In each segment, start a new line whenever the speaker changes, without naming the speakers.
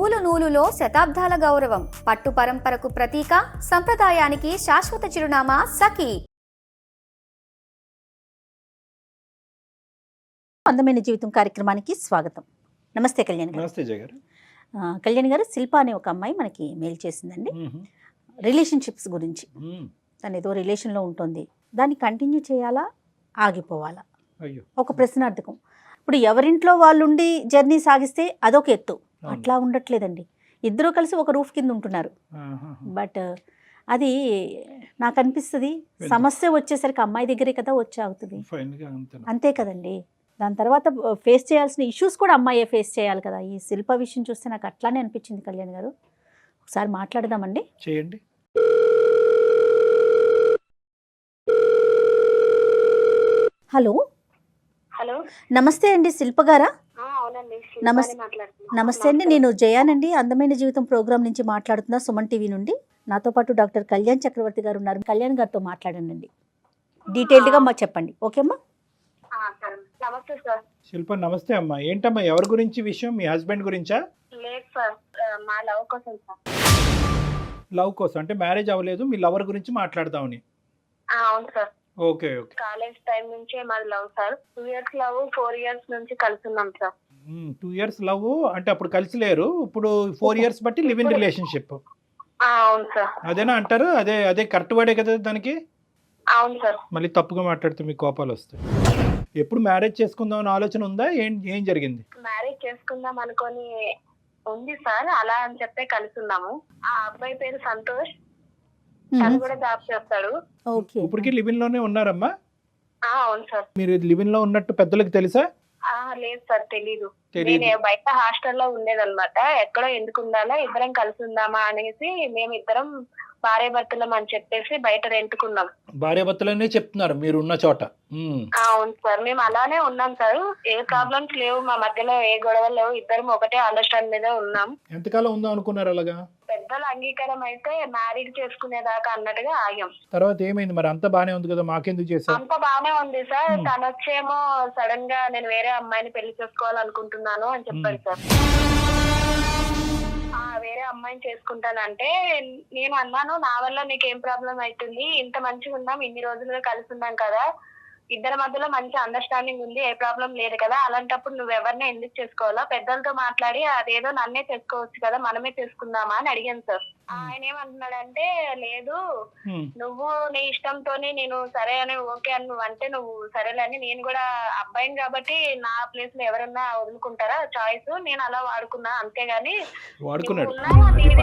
నూలు నూలులో శతాబ్దాల గౌరవం, పట్టు పరంపరకు ప్రతీక, సంప్రదాయానికి శాశ్వత చిరునామా సఖీ.
అందమైన జీవితం కార్యక్రమానికి స్వాగతం. నమస్తే కళ్యాణ్ గారు.
నమస్తే జయ గారు.
కళ్యాణ్ గారు, శిల్ప అనే ఒక అమ్మాయి మనకి మెయిల్ చేసిందండి. రిలేషన్షిప్స్ గురించి. తను ఏదో రిలేషన్లో ఉంటుంది, దాన్ని కంటిన్యూ చేయాలా ఆగిపోవాలా, ఒక ప్రశ్నార్థకం. ఇప్పుడు ఎవరింట్లో వాళ్ళుండి జర్నీ సాగిస్తే అదొక ఎత్తు, అట్లా ఉండట్లేదండి. ఇద్దరూ కలిసి ఒక రూఫ్ కింద ఉంటున్నారు. బట్ అది నాకు అనిపిస్తుంది, సమస్య వచ్చేసరికి అమ్మాయి దగ్గరే కదా వచ్చి ఆగుతుంది. అంతే కదండి. దాని తర్వాత ఫేస్ చేయాల్సిన ఇష్యూస్ కూడా అమ్మాయే ఫేస్ చేయాలి కదా. ఈ శిల్ప విషయం చూస్తే నాకు అట్లానే అనిపించింది కళ్యాణ్ గారు. ఒకసారి మాట్లాడదామండి.
చేయండి.
హలో.
హలో,
నమస్తే అండి, శిల్ప గారా?
అవునండి.
నమస్తే అండి, నేను జయానండి, అందమైన జీవితం ప్రోగ్రామ్ నుంచి మాట్లాడుతున్నా, సుమన్ టీవీ నుండి. నాతో పాటు డాక్టర్ కళ్యాణ్ చక్రవర్తి గారు ఉన్నారు. కళ్యాణ్ గారితో మాట్లాడండి, డీటెయిల్డ్గా మాకు చెప్పండి. ఓకేమ్మా?
నమస్తే సార్.
శిల్ప నమస్తే అమ్మా. ఏంటమ్మా, ఎవరి గురించి విషయం? మీ హస్బెండ్ గురించా?
లేదు సార్, మా లవ్ కోసం సార్.
లవ్ కోసం అంటే మ్యారేజ్ అవ్వలేదు, మీ లవర్ గురించి మాట్లాడదామని.
అవును sir.
Okay okay.
College time నుంచే మాది love sir. 2 years love, 4 years నుంచి కలిసి ఉన్నాం సార్.
2 years లవ్ అంటే అప్పుడు కలిసి లేరు, ఇప్పుడు 4 years బట్టి లివ్ ఇన్ రిలేషన్షిప్.
అవును సార్.
అదేనా అంటారు? అదే అదే కరెక్ట్ వర్డే కదా దానికి?
అవును సార్.
మళ్ళీ తప్పుగా మాట్లాడితే మీకు కోపాలు వస్తాయి. ఎప్పుడు మ్యారేజ్ చేసుకుందాం అని ఆలోచన ఉందా? ఏం జరిగింది?
మ్యారేజ్ చేసుకుందాం అనుకొని ఉంది సార్. అలా అని చెప్పే కలిసి ఉన్నాము. ఆ అబ్బాయి పేరు సంతోష్, తను కూడా జాబ్ చేస్తాడు.
ఇప్పటికీ లివ్ ఇన్ లోనే ఉన్నారమ్మా?
అవును సార్.
మీరు లివ్ ఇన్ లో ఉన్నట్టు పెద్దలకు తెలుసా?
లేదు సార్, తెలీదు. నేను బయట హాస్టల్లో ఉండేదన్నమాట. ఎక్కడో ఎందుకు ఉండాలా, ఇద్దరం కలిసి ఉందామా అనేసి మేము ఇద్దరం భార్యాభర్తలం అని చెప్పేసి బయట రెంట్కున్నాం.
భార్యాభర్తలనే చెప్తున్నారు మీరు ఉన్న చోట?
అవును సార్, మేము అలానే ఉన్నాం సార్. ఏ ప్రాబ్లమ్స్ లేవు మా మధ్యలో, ఏ గొడవలు లేవు. ఇద్దరం ఒకటే అండర్స్టాండ్ మీద ఉన్నాం.
ఎంతకాలం ఉందాం అనుకున్నారు అలాగా?
పెద్దల అంగీకారం అయితే మ్యారీడ్ చేసుకునేదాకా అన్నట్టుగా ఆగాం.
తర్వాత ఏమైంది మరి? అంత బానే ఉంది కదా, మాకెందుకు చేశారు?
అంత బానే ఉంది సార్. తను వచ్చేమో సడన్ గా నేను వేరే అమ్మాయిని పెళ్లి చేసుకోవాలనుకుంటున్నాను అని చెప్పాడు సార్. వేరే అమ్మాయిని చేసుకుంటానంటే నేను అన్నాను, నా వల్ల నీకు ఏం ప్రాబ్లం అవుతుంది, ఇంత మంచిగా ఉన్నాం, ఇన్ని రోజులుగా కలిసి ఉన్నాం కదా, ఇద్దరి మధ్యలో మంచి అండర్స్టాండింగ్ ఉంది, ఏ ప్రాబ్లం లేదు కదా, అలాంటప్పుడు నువ్వు ఎవరిని ఎందుకు చేసుకోవాలా, పెద్దలతో మాట్లాడి అదేదో నన్నే చేసుకోవచ్చు కదా, మనమే చేసుకుందామా అని అడిగాను సార్. ఆయన ఏమంటున్నాడంటే, లేదు నువ్వు నీ ఇష్టంతోనే నేను సరే అని ఓకే అని నువ్వు అంటే నువ్వు సరేలే అని, నేను కూడా అబ్బాయిని కాబట్టి నా ప్లేస్ లో ఎవరన్నా వదులుకుంటారా చాయిస్, నేను అలా వాడుకున్నా అంతేగాని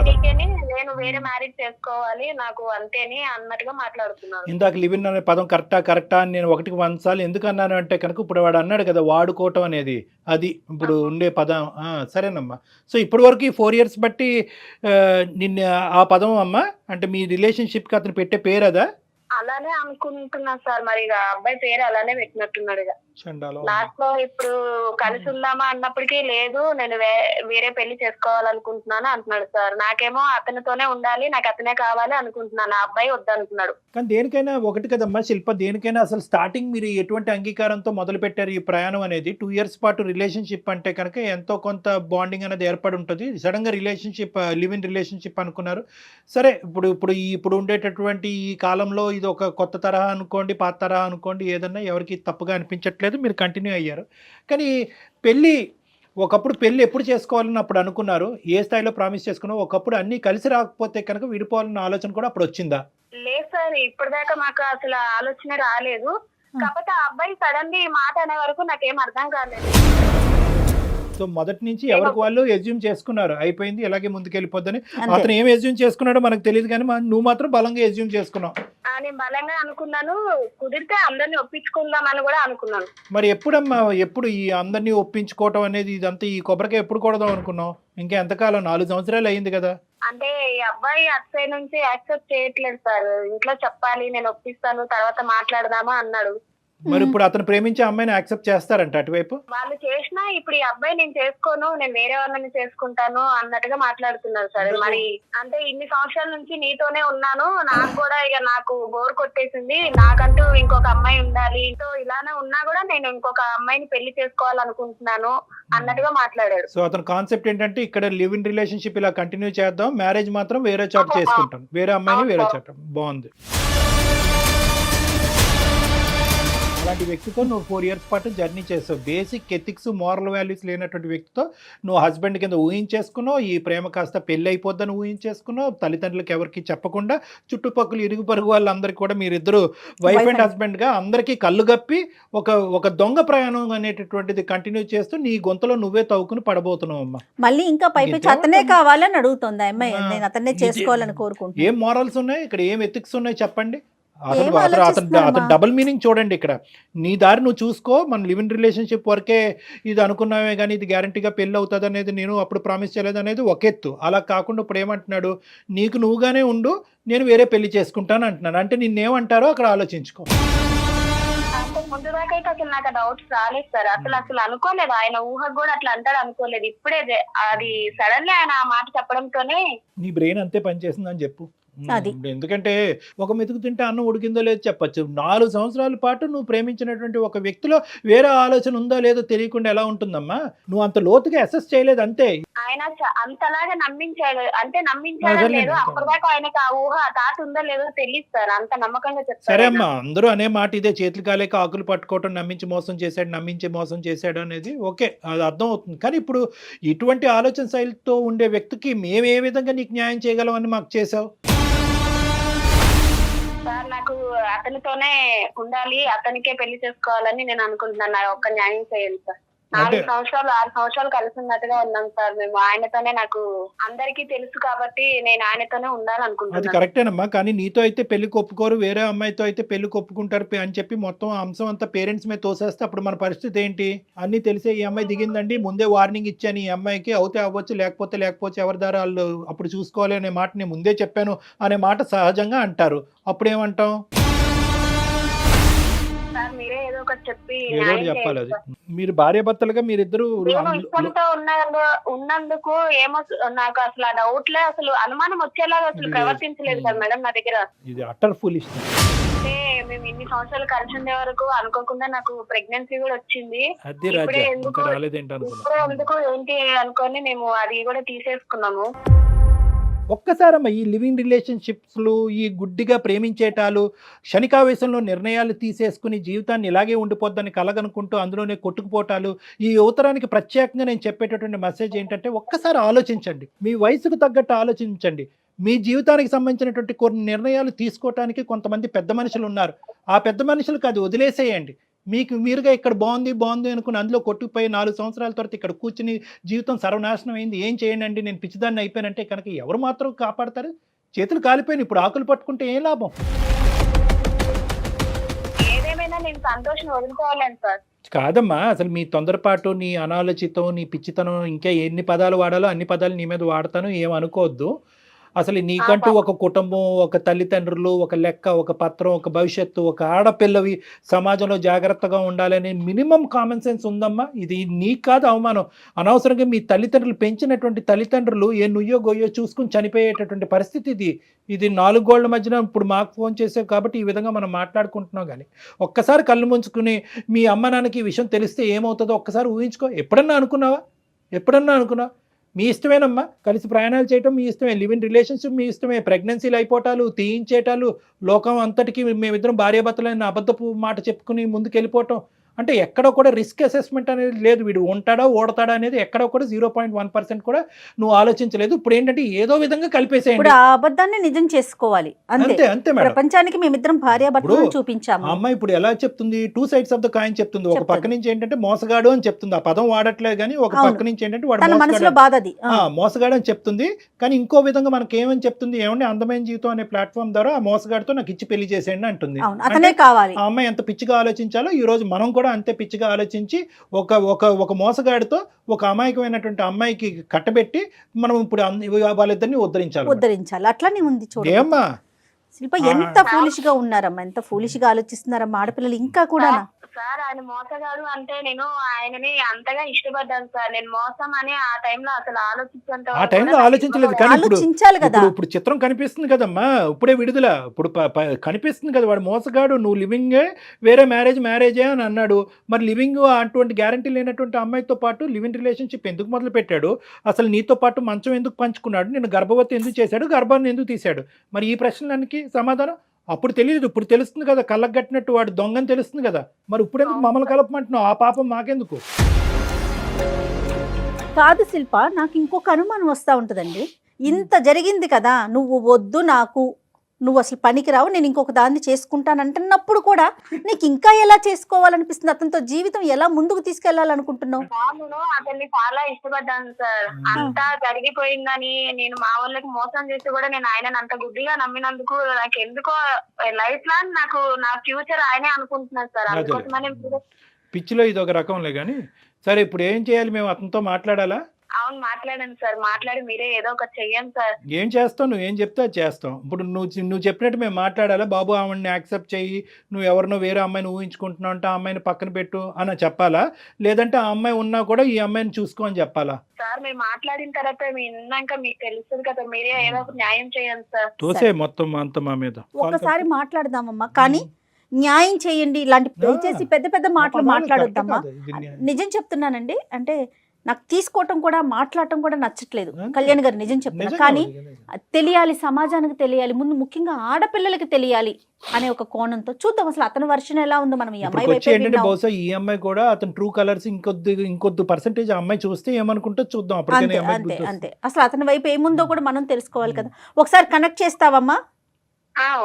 నీకేని నేను వేరే మ్యారేజ్ చేసుకోవాలి నాకు అంతేని అన్నట్టుగా మాట్లాడుతున్నాను.
ఇందాక లివ్ ఇన్ అనే పదం కరెక్టా అని నేను 1 సార్లు ఎందుకు అన్నాను అంటే కనుక, ఇప్పుడు వాడు అన్నాడు కదా వాడుకోవటం అనేది, అది ఇప్పుడు ఉండే పదం. సరేనమ్మా. సో ఇప్పటి వరకు ఈ 4 years బట్టి నిన్న ఆ పదం అమ్మా అంటే మీ రిలేషన్షిప్ కి అతను పెట్టే పేరు అదా?
అలానే అనుకుంటున్నా సార్. మరి అబ్బాయి పేరు అలానే పెట్టినట్టున్నాడు. లాస్ట్ లో ఇప్పుడు కలిసి ఉందామా అన్నప్పటికీ లేదు నేను వేరే పెళ్లి చేసుకోవాలనుకుంటున్నాను అంటున్నాడు సార్. నాకేమో అతనితోనే ఉండాలి, నాకు అతనే కావాలి అనుకుంటున్నాను, ఆ అబ్బాయి వద్దనుకున్నాడు.
కానీ దేనికైనా ఒకటి కదమ్మా శిల్ప, దేనికైనా అసలు స్టార్టింగ్ మీరు ఎటువంటి అంగీకారంతో మొదలు పెట్టారు ఈ ప్రయాణం అనేది? 2 years పాటు రిలేషన్షిప్ అంటే కనుక ఎంతో కొంత బాండింగ్ అనేది ఏర్పడి ఉంటుంది. సడన్ గా రిలేషన్షిప్, లివ్ ఇన్ రిలేషన్షిప్ అనుకున్నారు. సరే, ఇప్పుడు ఉండేటటువంటి ఈ కాలంలో ఇది ఒక కొత్త తరహా అనుకోండి, పాత తరహా అనుకోండి, ఏదన్నా ఎవరికి తప్పుగా అనిపించట్లేదు, మీరు కంటిన్యూ అయ్యారు. కానీ ఒకప్పుడు పెళ్ళి ఎప్పుడు చేసుకోవాలని అప్పుడు అనుకున్నారు, ఏ స్థాయిలో ప్రామిస్ చేసుకున్నావు? ఒకప్పుడు అన్ని కలిసి రాకపోతే కనుక విడిపోవాలన్న ఆలోచన కూడా అప్పుడు వచ్చిందా?
లేదు సార్, ఇప్పటిదాకా మాకు అసలు ఆలోచన రాలేదు. కాకపోతే ఆ అబ్బాయి సడన్ గా ఈ మాట అనే వరకు నాకేం అర్థం కాలేదు.
సో మొదటి నుంచి ఎవరికి వాళ్ళు ఎజ్యూమ్ చేసుకున్నారు, అయిపోయింది ఇలాగే ముందుకెళ్ళిపోద్దని. అతను ఏం ఎజ్యూమ్ చేసుకున్నాడో మనకు తెలియదు, కానీ నువ్వు మాత్రం బలంగా ఎజ్యూమ్ చేసుకున్నావు.
నేను బలంగా అనుకున్నాను, కుదిరితే అందరినీ ఒప్పించుకుందామని కూడా అనుకున్నాను.
మరి ఎప్పుడు ఈ అందరినీ ఒప్పించుకోవటం అనేది, ఇదంతా ఈ కొబ్బరికాయ ఎప్పుడు కొడదాం అనుకున్నావు? ఇంకా ఎంతకాలం? 4 సంవత్సరాలు అయింది కదా.
అంటే ఈ అబ్బాయి అటు సైడ్ నుంచి యాక్సెప్ట్ చేయట్లేదు సార్. ఇంట్లో చెప్పాలి, నేను ఒప్పిస్తాను, తర్వాత మాట్లాడదామా అన్నాడు.
మరి ఇప్పుడు అతను ప్రేమించే అమ్మాయిని యాక్సెప్ట్ చేస్తారంట అటువైపు?
వాళ్ళు చేసినా ఇప్పుడు ఈ అబ్బాయి నేను చేసుకోను, నేను వేరే వాళ్ళని చేసుకుంటాను అన్నట్టుగా మాట్లాడుతున్నారు సార్. మరి అంటే ఇన్ని సంవత్సరాల నుంచి నీతోనే ఉన్నాను, నాకు కూడా ఇక నాకు బోర్ కొట్టేసింది, నాకంటూ ఇంకొక అమ్మాయి ఉండాలి, సో ఇలానే ఉన్నా కూడా నేను ఇంకొక అమ్మాయిని పెళ్లి చేసుకోవాలనుకుంటున్నాను అన్నట్టుగా మాట్లాడాడు.
సో అతని కాన్సెప్ట్ ఏంటంటే ఇక్కడ లివ్ ఇన్ రిలేషన్షిప్ ఇలా కంటిన్యూ చేద్దాం, మ్యారేజ్ మాత్రం వేరే చోట చేసుకుంటాం, వేరే అమ్మాయిని వేరే చోట. బాగుంది. అలాంటి వ్యక్తితో నువ్వు 4 years పాటు జర్నీ చేసావు. బేసిక్ ఎథిక్స్ మోరల్ వాల్యూస్ లేనటువంటి వ్యక్తితో నువ్వు హస్బెండ్ కింద ఊహించేసుకున్నావు, ఈ ప్రేమ కాస్త పెళ్ళి అయిపోద్దని ఊహించేసుకున్నావు, తల్లిదండ్రులకు ఎవరికి చెప్పకుండా చుట్టుపక్కల ఇరుగు పరుగు వాళ్ళందరికీ కూడా మీరిద్దరు వైఫ్ అండ్ హస్బెండ్గా అందరికీ కళ్ళు గప్పి ఒక దొంగ ప్రయాణం అనేటటువంటిది కంటిన్యూ చేస్తూ నీ గొంతలో నువ్వే తవ్వుకుని పడబోతున్నావు అమ్మా.
మళ్ళీ ఇంకా పైపెచ్చి అతనే కావాలని అడుగుతుంది ఆ అమ్మాయి, నేను అతన్నే చేసుకోవాలని కోరుకుంటున్నాను.
ఏం మోరల్స్ ఉన్నాయి ఇక్కడ, ఏం ఎథిక్స్ ఉన్నాయి చెప్పండి. అతను డబుల్ మీనింగ్ చూడండి ఇక్కడ. నీ దారి నువ్వు చూసుకో, మన లివ్ ఇన్ రిలేషన్షిప్ వరకే ఇది అనుకున్నామే కానీ ఇది గ్యారంటీగా పెళ్ళి అవుతుంది అనేది నేను అప్పుడు ప్రామిస్ చేయలేదు అనేది ఒక ఎత్తు. అలా కాకుండా ఇప్పుడు ఏమంటున్నాడు, నీకు నువ్వుగానే ఉండు, నేను వేరే పెళ్లి చేసుకుంటాను అంటున్నాను. అంటే నిన్నేమంటారో అక్కడ ఆలోచించుకో.
అంటే ముందు దాకా అయితే అసలు నాకు డౌట్స్ రాలేదు సార్. అసలు అనుకోలేదు, ఆయన ఊహకు కూడా అట్లా అంటాడు అనుకోలేదు. ఇప్పుడే అది సడన్లీ ఆయన ఆ మాట చెప్పడంతోనే
నీ బ్రెయిన్ అంతే పనిచేస్తుందని చెప్పు.
అది.
ఎందుకంటే ఒక మెతుకు తింటే అన్నం ఉడికిందో లేదో చెప్పచ్చు. 4 సంవత్సరాల పాటు నువ్వు ప్రేమించినటువంటి ఒక వ్యక్తిలో వేరే ఆలోచన ఉందో లేదో తెలియకుండా ఎలా ఉంటుందమ్మా? నువ్వు అంత లోతుగా అసెస్ చేయలేదు అంతే.
ఆయన అంతలాగా నమ్మించాడు, అంటే నమ్మించాడో లేదో అప్పటిదాకా ఆయనకు ఆ ఊహ ఆ తాత ఉందో లేదో తెలియదు సార్, అంత నమ్మకంగా చెప్తారు.
సరే అమ్మా, అందరూ అనే మాట ఇదే, చేతులు కాలేక ఆకులు పట్టుకోవటం, నమ్మించి మోసం చేశాడు అనేది ఓకే, అది అర్థం అవుతుంది. కానీ ఇప్పుడు ఇటువంటి ఆలోచన శైలితో ఉండే వ్యక్తికి మేము ఏ విధంగా నీకు న్యాయం చేయగలమని మాకు చేసావు
సార్? నాకు అతనితోనే ఉండాలి, అతనికే పెళ్లి చేసుకోవాలని నేను అనుకుంటున్నాను. నాకు ఒక్క న్యాయం చేయండి సార్. 4 సంవత్సరాలు 6 సంవత్సరాలు కలిసి ఉన్నట్టుగా ఉన్నాం సార్ మేము. ఆయనతోనే నాకు అందరికీ తెలుసు కాబట్టి నేను ఆయనతోనే ఉండాలనుకుంటున్నాను.
అది కరెక్టేనమ్మా, కానీ నీతో అయితే పెళ్లికి ఒప్పుకోరు, వేరే అమ్మాయితో అయితే పెళ్లికి ఒప్పుకుంటారు అని చెప్పి మొత్తం అంశం అంతా పేరెంట్స్ మీద తోసేస్తే అప్పుడు మన పరిస్థితి ఏంటి? అన్నీ తెలిసే ఈ అమ్మాయి దిగిందండి, ముందే వార్నింగ్ ఇచ్చాను, ఈ అమ్మాయికి అవుతే అవ్వచ్చు, లేకపోతే ఎవరి దారి వాళ్ళు అప్పుడు చూసుకోవాలి అనే మాట నేను ముందే చెప్పాను అనే మాట సహజంగా అంటారు. అప్పుడు ఏమంటాం?
మీరే ఏదో ఒకటి చెప్పి
ఏదో చెప్పాలి. అది మీరు భార్యాభర్తలుగా మీరిద్దరు
ఇష్టంతో ఉన్నందుకు ఏమో నాకు అసలు ఆ డౌట్లే, అసలు అనుమానం వచ్చేలాగా అసలు ప్రవర్తించలేదు సార్ మేడం నా దగ్గర.
ఇది అటర్ ఫూలిష్.
అంటే మేము ఇన్ని సంవత్సరాలు కలిసి ఉండే వరకు అనుకోకుండా నాకు ప్రెగ్నెన్సీ కూడా వచ్చింది. ఇప్పుడే ఎందుకు ఏంటి అనుకొని మేము అది కూడా తీసేసుకున్నాము.
ఒక్కసారమ్మా ఈ లివింగ్ రిలేషన్షిప్స్లు, ఈ గుడ్డిగా ప్రేమించేటాలు, క్షణికావేశంలో నిర్ణయాలు తీసేసుకుని జీవితాన్ని ఇలాగే ఉండిపోద్దని కలగనుకుంటూ అందులోనే కొట్టుకుపోటాలు, ఈ యువతరానికి ప్రత్యేకంగా నేను చెప్పేటటువంటి మెసేజ్ ఏంటంటే ఒక్కసారి ఆలోచించండి, మీ వయసుకు తగ్గట్టు ఆలోచించండి. మీ జీవితానికి సంబంధించినటువంటి కొన్ని నిర్ణయాలు తీసుకోవటానికి కొంతమంది పెద్ద మనుషులు ఉన్నారు. ఆ పెద్ద మనుషులకు అది వదిలేసేయండి. మీకు మీరుగా ఇక్కడ బాగుంది అనుకుని అందులో కొట్టుకుపోయి 4 సంవత్సరాల తర్వాత ఇక్కడ కూర్చుని జీవితం సర్వనాశనం అయింది, ఏం చేయండి నేను పిచ్చిదాన్ని అయిపోయానంటే కనుక ఎవరు మాత్రం కాపాడతారు? చేతులు కాలిపోయిన ఇప్పుడు ఆకులు పట్టుకుంటే ఏం లాభం?
ఏదేమైనా నేను సంతోషం వదులుకోవాలని సార్.
కాదమ్మా, అసలు మీ తొందరపాటు, నీ అనాలోచితం, నీ పిచ్చితనం, ఇంకా ఎన్ని పదాలు వాడాలో అన్ని పదాలు నీ మీద వాడతాను, ఏమనుకోవద్దు. అసలు నీకంటూ ఒక కుటుంబం, ఒక తల్లిదండ్రులు, ఒక లెక్క, ఒక పత్రం, ఒక భవిష్యత్తు, ఒక ఆడపిల్లవి సమాజంలో జాగ్రత్తగా ఉండాలనే మినిమం కామన్ సెన్స్ ఉందమ్మా. ఇది నీకు కాదు అవమానం. అనవసరంగా మీ తల్లిదండ్రులు పెంచినటువంటి తల్లిదండ్రులు ఏ నుయ్యో గొయ్యో చూసుకుని చనిపోయేటటువంటి పరిస్థితి ఇది 4 గోళ్ల మధ్యన ఇప్పుడు మాకు ఫోన్ చేసావు కాబట్టి ఈ విధంగా మనం మాట్లాడుకుంటున్నాం. కానీ ఒక్కసారి కళ్ళు ముంచుకుని మీ అమ్మ నాన్నకి ఈ విషయం తెలిస్తే ఏమవుతుందో ఒక్కసారి ఊహించుకో. ఎప్పుడన్నా అనుకున్నావా? మీ ఇష్టమేనమ్మా, కలిసి ప్రయాణాలు చేయటం మీ ఇష్టమే, లివ్ ఇన్ రిలేషన్షిప్ మీ ఇష్టమే, ప్రెగ్నెన్సీలు అయిపోవటాలు, తీయించేటాలు, లోకం అంతటికి మేమిద్దరం భార్యాభర్తలైన అబద్ధపు మాట చెప్పుకుని ముందుకు వెళ్ళిపోవటం, అంటే ఎక్కడ కూడా రిస్క్ అసెస్మెంట్ అనేది లేదు. వీడు ఉంటాడా ఓడతాడా అనేది ఎక్కడ కూడా 0.1% కూడా నువ్వు ఆలోచించలేదు. ఇప్పుడు ఏంటంటే ఏదో విధంగా కలిపేసేయండి.
ఇప్పుడు ఆ అబద్ధాన్ని నిజం చేసుకోవాలి అంతే. ప్రపంచానికి మేమిద్దరం భార్యాభర్తలను చూపించాము.
అమ్మాయి ఇప్పుడు ఎలా చెప్తుంది, 2 sides ఆఫ్ ద కాయిన్ చెప్తుంది. ఒక పక్క నుంచి ఏంటంటే మోసగాడు అని చెప్తుంది, ఆ పదం వాడట్లేదు. కానీ ఒక పక్క నుంచి ఏంటంటే వాడు
మనసులో బాధ అది
మోసగాడు అని చెప్తుంది. కానీ ఇంకో విధంగా మనకి ఏమని చెప్తుంది, ఏమంటే అందమైన జీవితం అనే ప్లాట్ఫామ్ ద్వారా ఆ మోసగాడితో నాకు ఇచ్చి పెళ్లి చేసేయండి అంటుంది.
అతనే కావాలి.
ఆ అమ్మాయి ఎంత పిచ్చిగా ఆలోచించాలో ఈ రోజు మనం కూడా అంతే పిచ్చిగా ఆలోచించి ఒక మోసగాడితో ఒక అమాయకమైనటువంటి అమ్మాయికి కట్టబెట్టి మనం ఇప్పుడు వాళ్ళిద్దరిని ఉద్ధరించాలి.
అట్లానే ఉంది చూడండి.
ఏమ్మా
శిల్ప ఎంత ఫూలిష్ గా ఉన్నారమ్మా, ఎంత ఫూలిష్ గా ఆలోచిస్తున్నారమ్మా ఆడపిల్లలు ఇంకా కూడా.
సార్ ఆయన మోసగాడు అంటే నేను ఆయనని అంతగా ఇష్టపడ్డాను సార్. నేను మోసం అని ఆ టైంలో అసలు ఆలోచించేంత
ఆ టైంలో ఆలోచించలేదు, కానీ ఇప్పుడు
ఆలోచించాలి కదా.
ఇప్పుడు చిత్రం కనిపిస్తుంది కదమ్మా, ఇప్పుడే విడుదల, ఇప్పుడు కనిపిస్తుంది కదా వాడు మోసగాడు, నువ్వు లివింగే వేరే మ్యారేజే అని అన్నాడు. మరి లివింగ్ అటువంటి గ్యారంటీ లేనటువంటి అమ్మాయితో పాటు లివింగ్ రిలేషన్షిప్ ఎందుకు మొదలు పెట్టాడు, అసలు నీతో పాటు మంచం ఎందుకు పంచుకున్నాడు, నేను గర్భవతి ఎందుకు చేశాడు, గర్భాన్ని ఎందుకు తీశాడు, మరి ఈ ప్రశ్నలకి సమాధానం అప్పుడు తెలియదు, ఇప్పుడు తెలుస్తుంది కదా, కళ్ళకు కట్టినట్టు వాడు దొంగని తెలుస్తుంది కదా. మరి ఇప్పుడు ఎందుకు మమ్మల్ని కలపమంటున్నావు, ఆ పాపం మాకెందుకు?
కాదు శిల్ప, నాకు ఇంకొక అనుమానం వస్తూ ఉంటుందండి. ఇంత జరిగింది కదా, నువ్వు వద్దు నాకు, నువ్వు అసలు పనికిరావు, నేను ఇంకొక దాన్ని చేసుకుంటాను అంటున్నప్పుడు కూడా నీకు ఇంకా ఎలా చేసుకోవాలనిపిస్తుంది, అతనితో జీవితం ఎలా ముందుకు తీసుకెళ్లాలనుకుంటున్నావు?
నేను అతన్ని చాలా ఇష్టపడ్డాను సార్. అంతా జరిగిపోయిందని నేను మా వాళ్ళకి మోసం చేసి కూడా నేను ఆయనను అంత గుడ్డిగా నమ్మినందుకు నాకు ఎందుకో లైఫ్ లాంగ్ నాకు నా ఫ్యూచర్ ఆయనే అనుకుంటున్నాను సార్. అందుకోసమని
పిచ్చిలో ఇది ఒక రకంలే, కానీ సరే ఇప్పుడు ఏం చేయాలి, మేము అతనితో మాట్లాడాలా?
అవును మాట్లాడాను సార్, మాట్లాడి మీరే ఏదో ఒకటి చెయ్యండి సార్.
ఏం చేస్తావు, నువ్వు ఏం చెప్తే అది చేస్తాం. ఇప్పుడు నువ్వు చెప్పినట్టు మేము మాట్లాడాలా, బాబు ఆమెను యాక్సెప్ట్ చెయ్యి, నువ్వు ఎవరినో వేరే అమ్మాయిని ఊహించుకుంటున్నావు అంటే ఆ అమ్మాయిని పక్కన పెట్టు అని చెప్పాలా, లేదంటే ఆ అమ్మాయి ఉన్నా కూడా ఈ అమ్మాయిని చూసుకో అని చెప్పాలా?
సార్ మీరు మాట్లాడిన తర్వాత విన్నాక మీకు తెలుస్తుంది కదా, మీరే ఏదో ఒక న్యాయం చేయండి సార్.
తోసే మొత్తం అంత మా మీద.
ఒకసారి మాట్లాడదామమ్మా, కానీ న్యాయం చేయండి, ఇలాంటి దయచేసి పెద్ద పెద్ద మాటలు మాట్లాడొద్దమ్మా. నిజం చెప్తున్నానండి, అంటే నాకు తీసుకోవటం కూడా మాట్లాడటం కూడా నచ్చట్లేదు కళ్యాణ్ గారు, నిజం చెప్తున్నా. కానీ తెలియాలి, సమాజానికి తెలియాలి, ముందు ముఖ్యంగా ఆడపిల్లలకి తెలియాలి అనే ఒక కోణంతో చూద్దాం అసలు అతని వర్షన్ ఎలా ఉందో. మనం ఈ అమ్మాయి
ఏంటంటే బహుశా ఈ అమ్మాయి కూడా అతను ట్రూ కలర్స్ ఇంకొద్ది పర్సెంటేజ్ అమ్మాయి చూస్తే ఏమనుకుంటో చూద్దాం.
అంతే అంతే, అసలు అతని వైపు ఏముందో కూడా మనం తెలుసుకోవాలి కదా. ఒకసారి కనెక్ట్ చేస్తావమ్మా?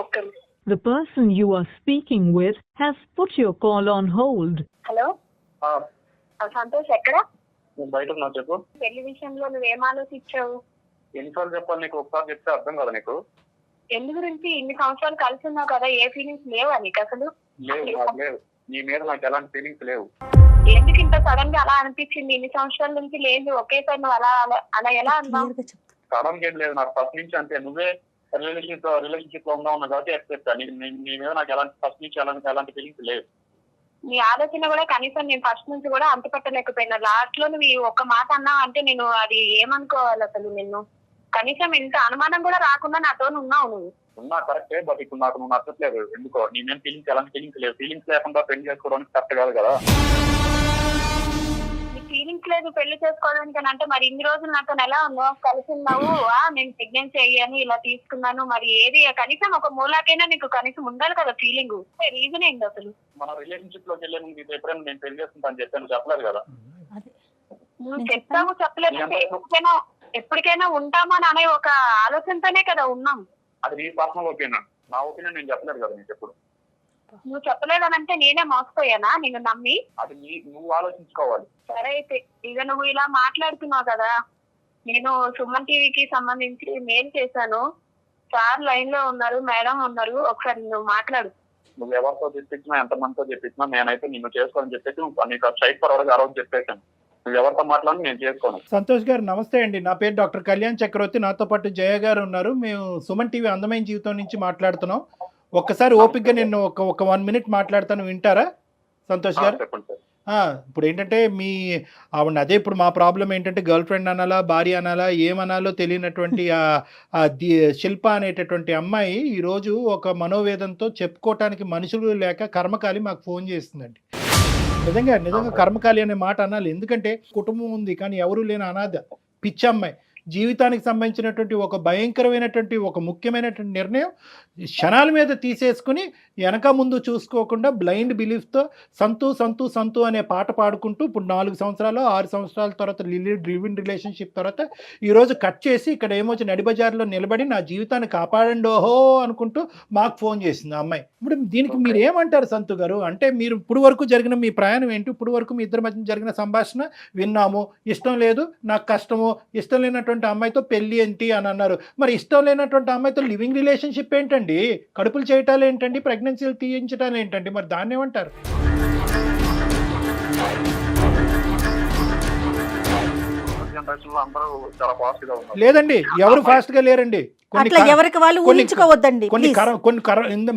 Okay.
The person you are speaking with has put your call on hold.
Hello Santosh, ఎక్కడ?
నేను బయట ఉన్నా, చెప్పు.
పెళ్లి విషయంలో నువ్వేం ఆలోచించావు?
ఎన్నిసార్లు చెప్పాలి నీకు, ఒకసారి చెప్తే అర్థం కదా నీకు?
ఎందు గురించి ఇన్ని సంవత్సరాలు కలిసి ఉన్నావు కదా, ఏ ఫీలింగ్స్ లేవా నీకు అసలు?
లేవు, నీ మీద నాకు ఎలాంటి ఫీలింగ్స్ లేవు.
ఎందుకు ఇంత సడన్ గా అలా అనిపించింది? ఇన్ని సంవత్సరాల నుంచి లేదు, ఒకేసారి నువ్వు అలా ఎలా అన్నావు?
సడన్ గా ఏం లేదు, నాకు ఫస్ట్ నుంచి అంతే. నువ్వే రిలేషన్షిప్ లో ఉన్నావు కాబట్టి ఎక్సెప్ట్. నీ మీద నాకు ఫస్ట్ నుంచి ఎలాంటి ఫీలింగ్స్ లేవు.
నీ ఆలోచన కూడా కనీసం నేను ఫస్ట్ నుంచి కూడా అంత పెట్టలేకపోయినా, లాస్ట్ లో నువ్వు ఒక్క మాట అన్నావు అంటే నేను అది ఏమనుకోవాలి అసలు? నిన్ను కనీసం ఇంత అనుమానం కూడా రాకుండా నాతో ఉన్నావు నువ్వు.
ఉన్నా కరెక్టే, బట్ ఇప్పుడు నాకు నువ్వు నచ్చట్లేదు. ఎందుకో నీ మీద ఫీలింగ్స్ ఎలాంటి ఫీలింగ్స్ లేవు. ఫీలింగ్స్ లేకుండా పెళ్లి చేసుకోవడానికి కరెక్ట్ కాదు కదా.
నీకు ఫీలింగ్స్ లేదు పెళ్లి చేసుకోవడానికి అని అంటే మరి ఇన్ని రోజులు నాతో ఎలా ఉన్నావు, కలిసి ఉన్నావు, నేను ప్రెగ్నెన్సీ అయ్యాను, ఇలా తీసుకున్నాను, మరి ఏది కనీసం ఒక మూలాకైనా నీకు కనీసం ఉండాలి కదా ఫీలింగ్. రీజన్ ఏంటి అసలు?
మన రిలేషన్షిప్ లోకి వెళ్ళే ముందు ఎప్పుడైనా నేను పెళ్లి చేసుకుంటాను చెప్పాను, చెప్పలేదు కదా.
నువ్వు చెప్తావు చెప్పలేదు, ఎప్పటికైనా ఉంటామా అని అనే ఒక ఆలోచనతోనే కదా ఉన్నాం.
అది నీ పర్సనల్ ఒపీనియన్, నా ఒపీనియన్ నేను చెప్పలేదు కదా నీకు ఎప్పుడు.
నువ్వు చెప్పలేదనంటే నేనే మోసపోయానా నిన్ను నమ్మి?
అది నువ్వు ఆలోచించుకోవాలి.
సరే అయితే ఇక నువ్వు ఇలా మాట్లాడుతున్నావు కదా, నేను సుమన్ టీవీకి సంబంధించి మెయిల్ చేశాను, సార్ లైన్ లో ఉన్నారు, మేడం ఉన్నారు, ఒకసారి నువ్వు మాట్లాడు.
నువ్వు ఎవరితో చెప్పించినా ఎంతమందితో చెప్పించినా నేనైతే నిన్ను చేసుకోవాలని చెప్పేసి నీకు స్ట్రైట్ ఫార్వర్డ్ గా రోజు చెప్పేశాను. నువ్వు ఎవరితో మాట్లాడి నేను చేసుకోను.
సంతోష్ గారు నమస్తే అండి, నా పేరు డాక్టర్ కళ్యాణ్ చక్రవర్తి, నాతో పాటు జయ గారు ఉన్నారు. మేము సుమన్ టీవీ అందమైన జీవితం నుంచి మాట్లాడుతున్నాం. ఒక్కసారి ఓపిక్గా నేను ఒక 1 minute మాట్లాడతాను, వింటారా సంతోష్ గారు?
చెప్పండి సార్.
ఇప్పుడు ఏంటంటే ఆవిడ అదే, ఇప్పుడు మా ప్రాబ్లం ఏంటంటే గర్ల్ ఫ్రెండ్ అనాలా, భార్య అనాలా, ఏమనాలో తెలియనటువంటి శిల్ప అనేటటువంటి అమ్మాయి ఈరోజు ఒక మనోవేదంతో చెప్పుకోవటానికి మనుషులు లేక కర్మకాలి మాకు ఫోన్ చేస్తుందండి. నిజంగా కర్మకాలి అనే మాట అనాలి, ఎందుకంటే కుటుంబం ఉంది కానీ ఎవరూ లేని అనాథ పిచ్చి అమ్మాయి. జీవితానికి సంబంధించినటువంటి ఒక భయంకరమైనటువంటి ఒక ముఖ్యమైనటువంటి నిర్ణయం క్షణాల మీద తీసేసుకుని వెనక ముందు చూసుకోకుండా బ్లైండ్ బిలీఫ్తో సంతు సంతు సంతు అనే పాట పాడుకుంటూ ఇప్పుడు 4 సంవత్సరాలు 6 సంవత్సరాల తర్వాత లివింగ్ రిలేషన్షిప్ తర్వాత ఈరోజు కట్ చేసి ఇక్కడ ఏమొచ్చి నడిబజార్లో నిలబడి నా జీవితాన్ని కాపాడండి ఓహో అనుకుంటూ మాకు ఫోన్ చేసింది ఆ అమ్మాయి. ఇప్పుడు దీనికి మీరు ఏమంటారు సంతు గారు? అంటే మీరు ఇప్పుడు వరకు జరిగిన మీ ప్రయాణం ఏంటి? ఇప్పుడు వరకు మీ ఇద్దరి మధ్య జరిగిన సంభాషణ విన్నాము, ఇష్టం లేదు, నాకు కష్టము, ఇష్టం లేనటువంటి అమ్మాయితో పెళ్లి ఏంటి అని అన్నారు. మరి ఇష్టం లేనటువంటి అమ్మాయితో లివింగ్ రిలేషన్షిప్ ఏంటండి? కడుపులు చేయటాలు ఏంటండి? ప్రెగ్నెన్సీలు తీయించటాలు ఏంటండి? మరి దాన్ని ఏమంటారు?
జనరేషన్ లో అందరూ చాలా ఫాస్ట్ గా ఉన్నారు.
లేదండి, ఎవరు ఫాస్ట్ గా లేరండి.
అట్లా ఎవరికి వాళ్ళు ఊహించుకోవద్దండి.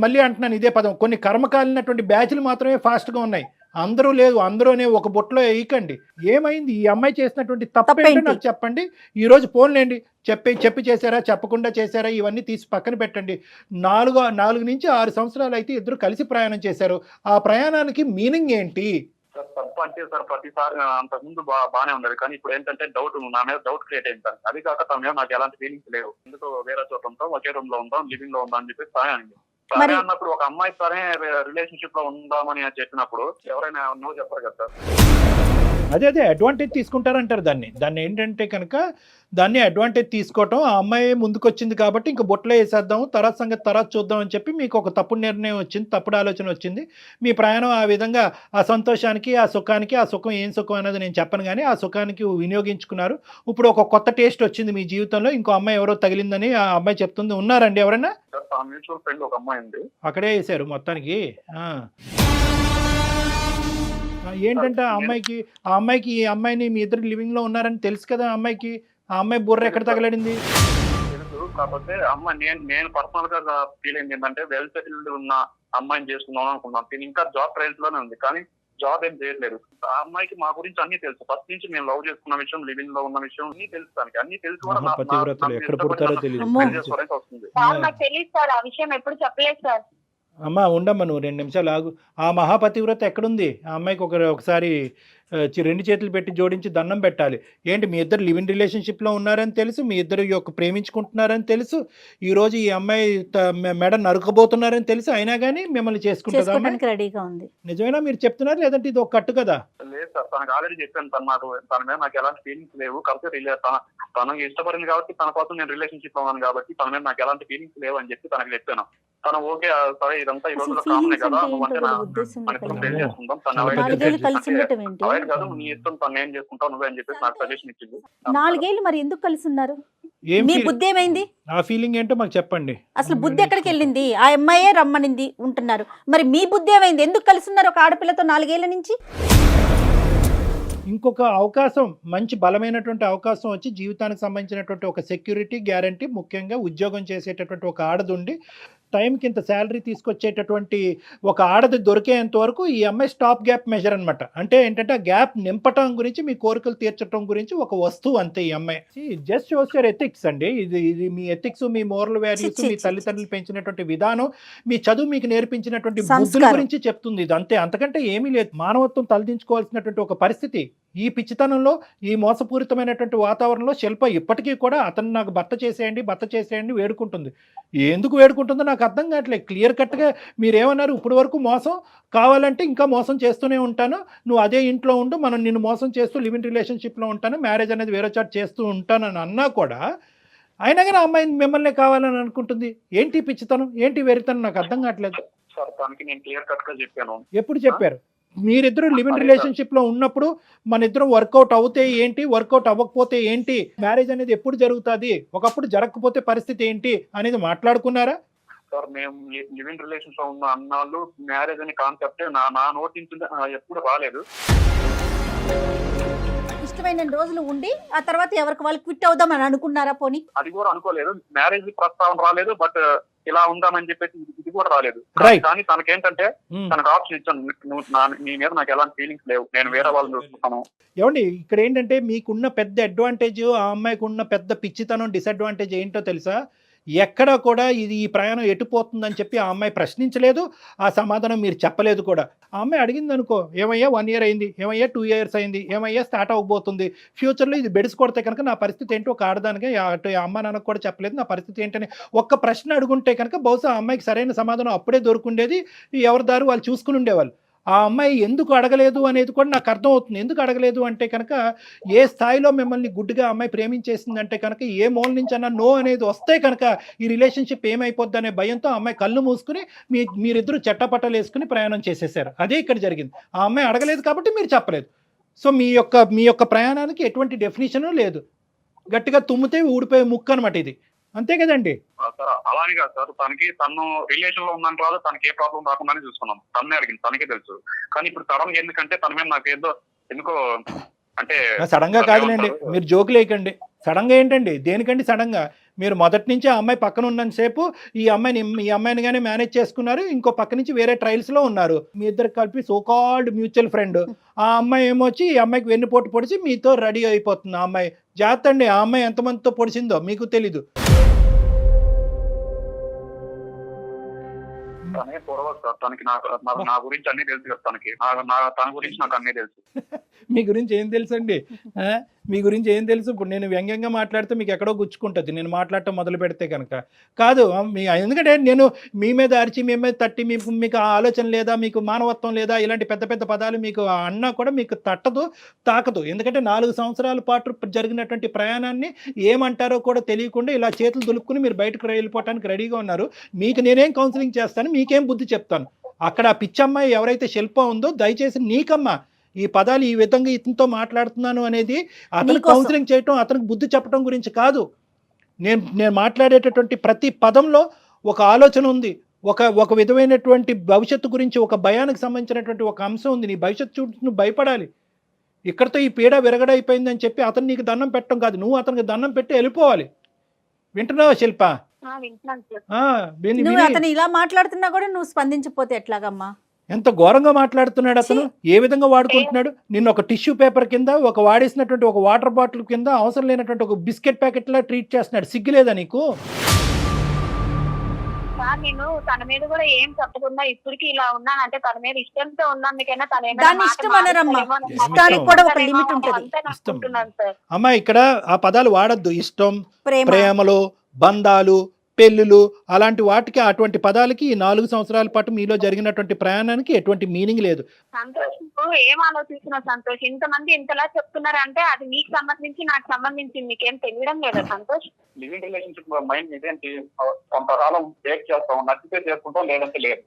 మళ్ళీ అంటున్నాను ఇదే పదం, కొన్ని కర్మకాలినటువంటి బ్యాచ్లు మాత్రమే ఫాస్ట్ గా ఉన్నాయి. అందరూ లేదు, అందరూ అనే ఒక బొట్లో వేయకండి. ఏమైంది ఈ అమ్మాయి చేసినటువంటి తప్పేంటో నాకు చెప్పండి. ఈ రోజు ఫోన్లేండి, చెప్పి చేశారా, చెప్పకుండా చేశారా, ఇవన్నీ తీసి పక్కన పెట్టండి. 4 నుంచి 6 సంవత్సరాలు అయితే ఇద్దరు కలిసి ప్రయాణం చేశారు. ఆ ప్రయాణానికి మీనింగ్ ఏంటి?
సార్ తప్పు అంటే సార్ ప్రతిసారి అంతకుముందు బాగానే ఉండదు, కానీ ఇప్పుడు ఏంటంటే డౌట్, నా మీద డౌట్ క్రియేట్ అయింది సార్. అది కాక తన మీద నాకు ఎలాంటి ఫీలింగ్స్ లేవు. ఎందుకు వేరే చోట ఉంటాం, ఒకే రూమ్ లో ఉంటాం, లివింగ్ లో ఉంటాం అని చెప్పి సరే అండి. సరే అన్నప్పుడు ఒక అమ్మాయి సరే రిలేషన్షిప్ లో ఉందామని చెప్పినప్పుడు ఎవరైనా నో చెప్పరు కదా సార్.
అదే అడ్వాంటేజ్ తీసుకుంటారంటారు దాన్ని ఏంటంటే కనుక దాన్ని అడ్వాంటేజ్ తీసుకోవటం. ఆ అమ్మాయి ముందుకొచ్చింది కాబట్టి ఇంక బొట్లో వేసేద్దాం, తర్వాత సంగతి తర్వాత చూద్దాం అని చెప్పి మీకు ఒక తప్పుడు నిర్ణయం వచ్చింది, తప్పుడు ఆలోచన వచ్చింది. మీ ప్రయాణం ఆ విధంగా ఆ సంతోషానికి, ఆ సుఖానికి, ఆ సుఖం ఏం సుఖం అనేది నేను చెప్పను కానీ ఆ సుఖానికి వినియోగించుకున్నారు. ఇప్పుడు ఒక కొత్త టేస్ట్ వచ్చింది మీ జీవితంలో, ఇంకో అమ్మాయి ఎవరో తగిలిందని ఆ అమ్మాయి చెప్తుంది. ఉన్నారండి ఎవరైనా?
మ్యూచువల్ ఫ్రెండ్ ఒక అమ్మాయి ఉంది,
అక్కడే వేసారు మొత్తానికి. ఏంటంటే ఆ అమ్మాయికి ఈ అమ్మాయిని మీ ఇద్దరు లివింగ్ లో ఉన్నారని తెలుసు కదా అమ్మాయికి. ఆ అమ్మాయి బుర్ర ఎక్కడ తగలడింది?
తెలుసు. కాకపోతే అమ్మాయి నేను పర్సనల్ గా ఫీల్ అయింది ఏంటంటే వెల్ సెటిల్డ్ ఉన్న అమ్మాయిని చేసుకుందాం అనుకున్నాను. నేను ఇంకా జాబ్ ట్రయల్స్ లోనే ఉంది, కానీ జాబ్ ఏం చేయట్లేదు. ఆ అమ్మాయికి మా గురించి అన్ని తెలుసు. ఫస్ట్ నుంచి మేము లవ్ చేసుకున్న విషయం, లివింగ్ లో ఉన్న విషయం అన్ని తెలుసు. దానికి అన్ని తెలుసు కూడా వస్తుంది.
నాకు తెలియదు సార్, ఆ విషయం ఎప్పుడు చెప్పలేదు సార్.
అమ్మా ఉండమ్మా, నువ్వు 2 నిమిషాలు ఆగు. ఆ మహాపతివ్రత ఎక్కడుంది? ఆ అమ్మాయికి ఒకసారి 2 చేతులు పెట్టి జోడించి దండం పెట్టాలి. ఏంటి మీ ఇద్దరు లివింగ్ రిలేషన్షిప్లో ఉన్నారని తెలుసు, మీ ఇద్దరు ప్రేమించుకుంటున్నారని తెలుసు, ఈరోజు ఈ అమ్మాయి మెడ నరుకబోతున్నారని తెలుసు, అయినా కానీ మిమ్మల్ని చేసుకుంటుందా?
రెడీగా ఉంది.
నిజమేనా మీరు చెప్తున్నారు, లేదంటే ఇది ఒక కట్టు కదా?
లేదు సార్, తనకు ఆల్రెడీ చెప్పాను. తన మీద నాకు ఎలాంటి ఫీలింగ్స్ లేవు. కాబట్టి తనకు ఇష్టపడింది కాబట్టి, తన కోసం నేను రిలేషన్షిప్ లో ఉన్నాను కాబట్టి తన మీద నాకు ఎలాంటి ఫీలింగ్స్ లేవు అని చెప్పి తనకు చెప్పాను. తను ఓకే సరే, ఇదంతా ఈ రోజుల్లో కామనే కదా, నువ్వంటే పెళ్లి చేసుకుంటాం, తను అవాయిడ్ కాదు, నీ ఇష్టం, తను ఏం చేసుకుంటావు నువ్వే అని చెప్పేసి నాకు సజెషన్ ఇచ్చింది.
4 ఏళ్ళు మరి ఎందుకు కలిసి ఉన్నారు? మీ బుద్ధి ఏమైంది?
ఆ ఫీలింగ్ ఏంటో మాకు చెప్పండి.
అసలు బుద్ధి ఎక్కడికి వెళ్ళింది? ఆ అమ్మాయే రమ్మనింది ఉంటున్నారు, మరి మీ బుద్ధి ఏమైంది? ఎందుకు కలిసి ఉన్నారు ఒక ఆడపిల్లతో 4 ఏళ్ల నుంచి?
ఇంకొక అవకాశం, మంచి బలమైనటువంటి అవకాశం వచ్చి జీవితానికి సంబంధించినటువంటి ఒక సెక్యూరిటీ గ్యారంటీ, ముఖ్యంగా ఉద్యోగం చేసేటటువంటి ఒక ఆడదుండి టైంకి ఇంత శాలరీ తీసుకొచ్చేటటువంటి ఒక ఆడది దొరికేంత వరకు ఈ అమ్మాయి స్టాప్ గ్యాప్ మెజర్ అనమాట. అంటే ఏంటంటే ఆ గ్యాప్ నింపటం గురించి, మీ కోరికలు తీర్చడం గురించి ఒక వస్తువు అంతే ఈ అమ్మాయి. జస్ట్ షోస్ యువర్ ఎథిక్స్ అండి. ఇది మీ ఎథిక్స్, మీ మోరల్ వాల్యూస్, మీ తల్లిదండ్రులు పెంచినటువంటి విధానం, మీ చదువు మీకు నేర్పించినటువంటి బుద్ధుల గురించి చెప్తుంది. ఇది అంతే, అంతకంటే ఏమీ లేదు. మానవత్వం తలదించుకోవాల్సినటువంటి ఒక పరిస్థితి. ఈ పిచ్చితనంలో, ఈ మోసపూరితమైనటువంటి వాతావరణంలో శిల్ప ఇప్పటికీ కూడా అతను నాకు భర్త చేసేయండి వేడుకుంటుంది. ఎందుకు వేడుకుంటుందో నాకు అర్థం కావట్లేదు. క్లియర్ కట్గా మీరేమన్నారు, ఇప్పటి వరకు మోసం, కావాలంటే ఇంకా మోసం చేస్తూనే ఉంటాను, నువ్వు అదే ఇంట్లో ఉండు, మనం నిన్ను మోసం చేస్తూ లివింగ్ రిలేషన్షిప్లో ఉంటాను, మ్యారేజ్ అనేది వేరే చోట చేస్తూ ఉంటానని అన్నా కూడా అయినా కానీ అమ్మాయి మిమ్మల్ని కావాలని అనుకుంటుంది. ఏంటి పిచ్చితనం, ఏంటి వెరితనం, నాకు అర్థం కావట్లేదు. ఎప్పుడు చెప్పారు? మీరిద్దరు లివింగ్ రిలేషన్షిప్ లో ఉన్నప్పుడు మన ఇద్దరం వర్కౌట్ అవుతే ఏంటి, వర్కౌట్ అవ్వకపోతే ఏంటి, మ్యారేజ్ అనేది ఎప్పుడు జరుగుతుంది, ఒకప్పుడు జరగకపోతే పరిస్థితి ఏంటి అనేది మాట్లాడుకున్నారా?
సార్ మేము లివింగ్ రిలేషన్స్ లో ఉన్న అన్నాళ్ళు మ్యారేజ్ అనే కాన్సెప్ట్ నా నోటి నుంచి ఎప్పుడు రాలేదు.
ఇష్టమైన రోజులు ఉండి ఆ తర్వాత ఎవరికి వాళ్ళు క్విట్ అవుదాం అని అనుకున్నారా? పోనీ
అది కూడా అనుకోలేదు. మ్యారేజ్ ప్రస్తావన రాలేదు, బట్ ఇలా ఉందామని చెప్పేసి ఇది కూడా రాలేదు. కానీ తనకేంటంటే తనకు ఆప్షన్ ఇచ్చాను, నీ మీద నాకు ఎలాంటి ఫీలింగ్స్ లేవు, నేను వేరే వాళ్ళని చూసుకుంటాను.
ఏమండి ఇక్కడ ఏంటంటే మీకున్న పెద్ద అడ్వాంటేజ్, ఆ అమ్మాయికి ఉన్న పెద్ద పిచ్చితనం, డిసడ్వాంటేజ్ ఏంటో తెలుసా? ఎక్కడ కూడా ఈ ప్రయాణం ఎటుపోతుందని చెప్పి ఆ అమ్మాయి ప్రశ్నించలేదు, ఆ సమాధానం మీరు చెప్పలేదు కూడా. ఆ అమ్మాయి అడిగింది అనుకో, ఏమయ్యా 1 year అయింది, ఏమయ్యా 2 years అయింది, ఏమయ్యా స్టార్ట్ అవ్వబోతుంది, ఫ్యూచర్లో ఇది బెడిసి కొడితే కనుక నా పరిస్థితి ఏంటో ఒక ఆడదానికి అటు అమ్మ నాన్నకు కూడా చెప్పలేదు నా పరిస్థితి ఏంటని ఒక్క ప్రశ్న అడుగుంటే కనుక బహుశా ఆ అమ్మాయికి సరైన సమాధానం అప్పుడే దొరుకుండేది, ఎవరి దారి వాళ్ళు చూసుకుని ఉండేవాళ్ళు. ఆ అమ్మాయి ఎందుకు అడగలేదు అనేది కూడా నాకు అర్థమవుతుంది. ఎందుకు అడగలేదు అంటే కనుక ఏ స్థాయిలో మిమ్మల్ని గుడ్డిగా అమ్మాయి ప్రేమించేసిందంటే కనుక ఏ మూల నుంచి అన్నా నో అనేది వస్తే కనుక ఈ రిలేషన్షిప్ ఏమైపోద్ది అనే భయంతో అమ్మాయి కళ్ళు మూసుకుని మీరిద్దరూ చెట్టపట్టలు వేసుకుని ప్రయాణం చేసేసారు. అదే ఇక్కడ జరిగింది. ఆ అమ్మాయి అడగలేదు కాబట్టి మీరు చెప్పలేదు. సో మీ యొక్క ప్రయాణానికి ఎటువంటి డెఫినేషను లేదు. గట్టిగా తుమ్మితే ఊడిపోయే ముక్కు అనమాట ఇది, అంతే కదండి?
సార్ అలానే కాదు సార్, తను రిలేషన్ లో ఉన్నాను రాదు, తనకి ఏ ప్రాబ్లం రాకుండానే చూసుకున్నాను. తన్నే అడిగింది, తనకే తెలుసు. కానీ ఇప్పుడు సడన్ గా ఎందుకంటే తన మీద నాకు ఎందుకో అంటే
సడన్ గా కాదులేండి, మీరు జోకులు వేయకండి. సడన్ గా ఏంటండి, దేనికండి సడన్ గా? మీరు మొదటి నుంచి ఆ అమ్మాయి పక్కన ఉన్నంతసేపు ఈ అమ్మాయిని కానీ మేనేజ్ చేసుకున్నారు, ఇంకో పక్క నుంచి వేరే ట్రయల్స్ లో ఉన్నారు. మీ ఇద్దరు కలిపి సోకాల్డ్ మ్యూచువల్ ఫ్రెండ్. ఆ అమ్మాయి ఏమొచ్చి ఈ అమ్మాయికి వెన్నుపోటు పొడిచి మీతో రెడీ అయిపోతుంది. ఆ అమ్మాయి జాగ్రత్త అండి, ఆ అమ్మాయి ఎంతమందితో పొడిచిందో మీకు తెలీదు.
తనే పూర్వక సార్, తనకి నా గురించి అన్ని తెలుసు కదా, తన గురించి నాకు అన్ని తెలుసు.
మీ గురించి ఏం తెలుసు అండి? మీ గురించి ఏం తెలుసు? ఇప్పుడు నేను వ్యంగ్యంగా మాట్లాడితే మీకు ఎక్కడో గుచ్చుకుంటుంది నేను మాట్లాడటం మొదలు పెడితే కనుక. కాదు ఎందుకంటే నేను మీ మీద అరిచి మీ మీద తట్టి మీకు ఆలోచన లేదా, మీకు మానవత్వం లేదా, ఇలాంటి పెద్ద పెద్ద పదాలు మీకు అన్నా కూడా మీకు తట్టదు, తాకదు. ఎందుకంటే 4 సంవత్సరాల పాటు జరిగినటువంటి ప్రయాణాన్ని ఏమంటారో కూడా తెలియకుండా ఇలా చేతులు దులుపుకుని మీరు బయటకు వెళ్ళిపోవడానికి రెడీగా ఉన్నారు. మీకు నేనేం కౌన్సిలింగ్ చేస్తాను, మీకేం బుద్ధి చెప్తాను. అక్కడ ఆ పిచ్చమ్మాయి ఎవరైతే శిల్ప ఉందో, దయచేసి నీకమ్మా ఈ పదాలు ఈ విధంగా ఇతనితో మాట్లాడుతున్నాను అనేది అతను కౌన్సిలింగ్ చేయటం, అతనికి బుద్ధి చెప్పడం గురించి కాదు. నేను మాట్లాడేటటువంటి ప్రతి పదంలో ఒక ఆలోచన ఉంది, ఒక విధమైనటువంటి భవిష్యత్తు గురించి, ఒక భయానికి సంబంధించినటువంటి ఒక అంశం ఉంది. నీ భవిష్యత్తు చూసి నువ్వు భయపడాలి. ఇక్కడితో ఈ పీడ విరగడైపోయిందని చెప్పి అతను నీకు దండం పెట్టడం కాదు, నువ్వు అతనికి దండం పెట్టి వెళ్ళిపోవాలి. వింటున్నావా శిల్ప?
నువ్వు అతను ఇలా మాట్లాడుతున్నా కూడా నువ్వు స్పందించకపోతే ఎట్లాగమ్మా?
ఎంత ఘోరంగా మాట్లాడుతున్నాడు అతను, ఏ విధంగా వాడుకుంటున్నాడు నిన్ను. ఒక టిష్యూ పేపర్ కింద, ఒక వాడేసినటువంటి ఒక వాటర్ బాటిల్ కింద, అవసరం లేనటువంటి ఒక బిస్కెట్ ప్యాకెట్ లా ట్రీట్ చేస్తున్నాడు. సిగ్గులేదా నీకు?
నేను తన మీద కూడా ఏం చెప్పకుండా ఇప్పటికి ఇలా ఉన్నానంటే తన మీద ఇష్టంతో ఉన్నందుకైనా
దాన్ని ఇష్టం అనరమ్మా, ఇష్టానికి కూడా ఒక లిమిట్ ఉంటుంది.
అమ్మా ఇక్కడ ఆ పదాలు వాడద్దు. ఇష్టం, ప్రేమలు, బంధాలు, పెళ్ళిళ్ళు, అలాంటి వాటికి, అటువంటి పదాలకి ఈ 4 సంవత్సరాల పాటు మీలో జరిగినటువంటి ప్రయాణానికి ఎటువంటి మీనింగ్ లేదు.
సంతోష్ ఏం ఆలోచిస్తున్నావు సంతోష్? ఇంతమంది ఇంతలా చెప్తున్నారు అంటే అది నీకు సంబంధించి నాకు సంబంధించింది, నీకేం తెలియడం లేదా సంతోష్?
లివింగ్ రిలేషన్షిప్ మైండ్ ఇదేంటి, కొంతకాలం బ్రేక్ చేస్తాం, నచ్చితే చేసుకుంటాం, లేదంటే లేదు.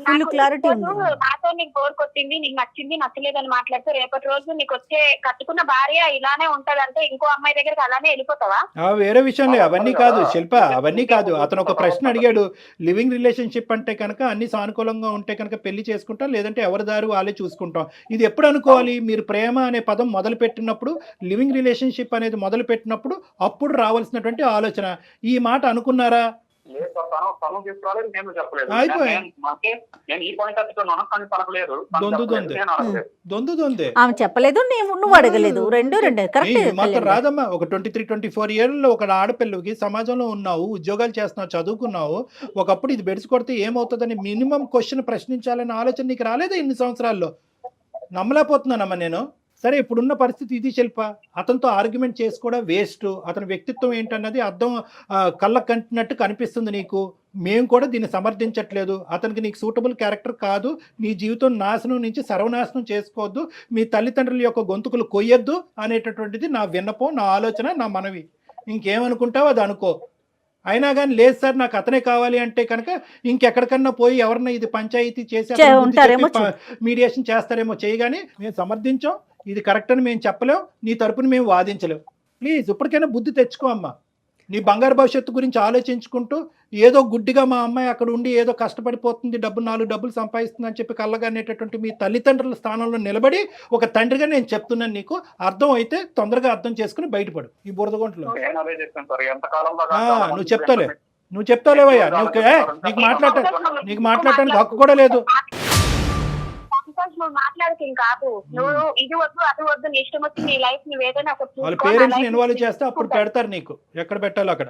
ఫుల్ క్లారిటీ ఉంది.
నాతో నీకు బోర్ కొట్టింది, నీకు నచ్చింది, నచ్చలేదని మాట్లాడితే రేపటి రోజు నీకు వచ్చే కట్టుకున్న భార్య ఇలానే ఉంటదంటే ఇంకో అమ్మాయి దగ్గరికి అలానే వెళ్ళిపోతావా?
వేరే విషయంలో అవన్నీ కాదు శిల్ప, అవన్నీ కాదు. అతను ఒక ప్రశ్న అడిగాడు, లివింగ్ రిలేషన్షిప్ అంటే కనుక అన్ని సానుకూలంగా ఉంటే కనుక పెళ్లి చేసుకుంటాం, లేదంటే ఎవరి దారి వాళ్ళే చూసుకుంటాం. ఇది ఎప్పుడు అనుకోవాలి? మీరు ప్రేమ అనే పదం మొదలు పెట్టినప్పుడు, లివింగ్ రిలేషన్షిప్ అనేది మొదలు పెట్టినప్పుడు అప్పుడు రావాల్సినటువంటి ఆలోచన. ఈ మాట అనుకున్నారా?
ఆమె చెప్పలేదు, నువ్వు అడగలేదు, రెండు
మాత్రం రాదమ్మా. ఒక 23-24 ఏళ్ళలో ఒక ఆడపిల్లకి సమాజంలో ఉన్నావు, ఉద్యోగాలు చేస్తున్నావు, చదువుకున్నావు. ఒకప్పుడు ఇది బెడిసి కొడితే ఏమవుతుందని మినిమం క్వశ్చన్ ప్రశ్నించాలనే ఆలోచన నీకు రాలేదా ఇన్ని సంవత్సరాల్లో? నమ్మలేకపోతున్నానమ్మా నేను. సరే, ఇప్పుడున్న పరిస్థితి ఇది శిల్ప. అతనితో ఆర్గ్యుమెంట్ చేసి కూడా వేస్ట్. అతని వ్యక్తిత్వం ఏంటన్నది అర్థం కళ్ళకు కంటినట్టు కనిపిస్తుంది నీకు. మేము కూడా దీన్ని సమర్థించట్లేదు. అతనికి నీకు సూటబుల్ క్యారెక్టర్ కాదు. నీ జీవితం నాశనం నుంచి సర్వనాశనం చేసుకోవద్దు, మీ తల్లిదండ్రుల యొక్క గొంతుకులు కొయ్యొద్దు అనేటటువంటిది నా విన్నపం, నా ఆలోచన, నా మనవి. ఇంకేమనుకుంటావో అది అనుకో. అయినా కానీ లేదు సార్ నాకు అతనే కావాలి అంటే కనుక ఇంకెక్కడికన్నా పోయి ఎవరన్నా ఇది పంచాయతీ చేసి మీడియేషన్ చేస్తారేమో చేయగానే మేము సమర్థించాం, ఇది కరెక్ట్ అని మేము చెప్పలేం, నీ తరపున మేము వాదించలేం. ప్లీజ్ ఇప్పటికైనా బుద్ధి తెచ్చుకో అమ్మా. నీ బంగారు భవిష్యత్తు గురించి ఆలోచించుకుంటూ ఏదో గుడ్డిగా మా అమ్మాయి అక్కడ ఉండి ఏదో కష్టపడిపోతుంది, 4 డబ్బులు సంపాదిస్తుంది అని చెప్పి కళ్ళగానేటటువంటి మీ తల్లిదండ్రుల స్థానంలో నిలబడి ఒక తండ్రిగా నేను చెప్తున్నాను, నీకు అర్థం అయితే తొందరగా అర్థం చేసుకుని బయటపడు ఈ బురదగొంటలో. నువ్వు చెప్తాలేవయ్యా, నీకు మాట్లాడటానికి హక్కు కూడా లేదు.
నువ్వు మాట్లాడక కాదు, నువ్వు ఇది వద్దు అది వద్దు, నీ ఇష్టం వచ్చి నీ లైఫ్ నువ్వు ఏదైనా
వాళ్ళ పేరెంట్స్ ఇన్వాల్వ్ చేస్తే అప్పుడు పెడతారు నీకు ఎక్కడ పెట్టాలో అక్కడ.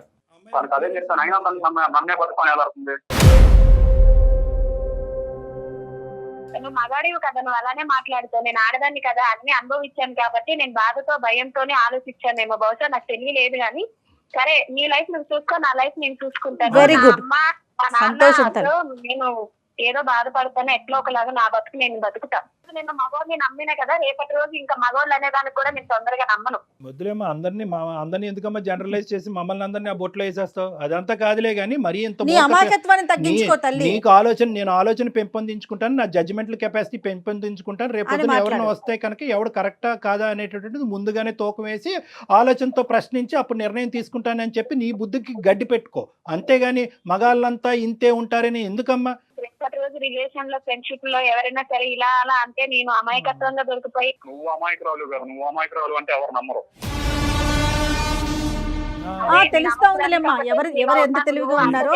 నువ్వు మగాడివి కదా, నువ్వు అలానే మాట్లాడుతావు. నేను ఆడదాన్ని కదా, అన్ని అనుభవించాను కాబట్టి నేను బాధతో భయంతోనే ఆలోచించానేమో, బహుశా నాకు తెలియలేదు. కానీ సరే, నీ లైఫ్ నువ్వు చూసుకో, నా లైఫ్ నేను చూసుకుంటాను. నేను ఏదో బాధపడతాను, ఎట్లా ఒకలాగా నా బతుకు నేను బతుకుతా. నేను మగవాడిని నమ్మినా కదా, రేపటి రోజు ఇంకా మగవాళ్ళు అనేదానికి కూడా నేను తొందరగా నమ్మను.
వద్దులేమో అందరినీ ఎందుకమ్మా జనరలైజ్ చేసి మమ్మల్ని అందరినీ ఆ బొట్లో వేసేస్తావు. అదంతా కాదులే కానీ మరీ ఇంత నీకు నేను ఆలోచన పెంపొందించుకుంటాను, నా జడ్జిమెంటల్ కెపాసిటీ పెంపొందించుకుంటాను. రేపు ఎవరైనా వస్తే కనుక ఎవడు కరెక్టా కాదా అనేటటువంటిది ముందుగానే తూకం వేసి ఆలోచనతో ప్రశ్నించి అప్పుడు నిర్ణయం తీసుకుంటానని చెప్పి నీ బుద్ధికి గడ్డి పెట్టుకో. అంతేగాని మగాళ్ళంతా ఇంతే ఉంటారని ఎందుకమ్మా?
ఇప్పటి రోజు రిలేషన్ లో ఫ్రెండ్షిప్ లో ఎవరైనా సరే ఇలా అలా అంటే నేను అమాయకత్వంగా దొరికిపోయి
నువ్వు అమాయకురాలు కాదు, నువ్వు అమాయకురాలు అంటే ఎవరు నమ్మరు.
తెలుస్తా ఉందిలేమ్మా ఎవరు ఎవరు ఎంత తెలివిగా ఉన్నారో.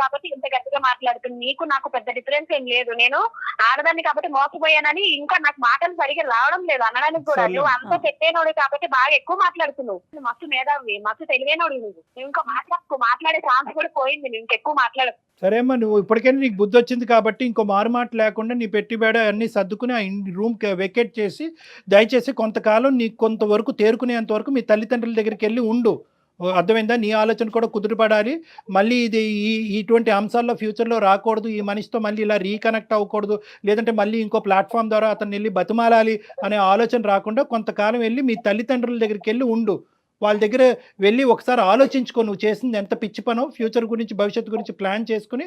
కాబట్టి ఇంత గట్టిగా మాట్లాడుతుంది. నీకు నాకు పెద్ద డిఫరెన్స్ ఏం లేదు. నేను ఆడదాన్ని కాబట్టి మోసపోయానని ఇంకా నాకు మాటలు సరిగా రావడం లేదు అనడానికి కూడా. నువ్వు అంత పెట్టేనోడు కాబట్టి బాగా ఎక్కువ మాట్లాడుతున్నావు. నువ్వు మస్తు మేధావి, మస్తు తెలివైనోడు. నువ్వు ఇంకా మాట్లాడే ఛాన్స్ కూడా పోయింది. నువ్వు ఇంకెక్కువ మాట్లాడు.
సరే అమ్మా, నువ్వు ఇప్పటికైనా నీకు బుద్ధి వచ్చింది కాబట్టి ఇంకో మారుమాట లేకుండా నీ పెట్టుబడి అన్ని సర్దుకుని ఆ రూమ్ వెకేట్ చేసి దయచేసి కొంతకాలం నీకు కొంతవరకు తేరుకునేంత వరకు మీ తల్లిదండ్రుల దగ్గరికి వెళ్ళి ఉండు. అర్థమైందా? నీ ఆలోచన కూడా కుదురుపడాలి. మళ్ళీ ఇది ఇటువంటి అంశాల్లో ఫ్యూచర్లో రాకూడదు. ఈ మనిషితో మళ్ళీ ఇలా రీకనెక్ట్ అవ్వకూడదు, లేదంటే మళ్ళీ ఇంకో ప్లాట్ఫామ్ ద్వారా అతను వెళ్ళి బతిమాలాలి అనే ఆలోచన రాకుండా కొంతకాలం వెళ్ళి మీ తల్లిదండ్రుల దగ్గరికి వెళ్ళి ఉండు. వాళ్ళ దగ్గర వెళ్ళి ఒకసారి ఆలోచించుకో, నువ్వు చేసింది ఎంత పిచ్చి పనో, ఫ్యూచర్ గురించి భవిష్యత్తు గురించి ప్లాన్ చేసుకుని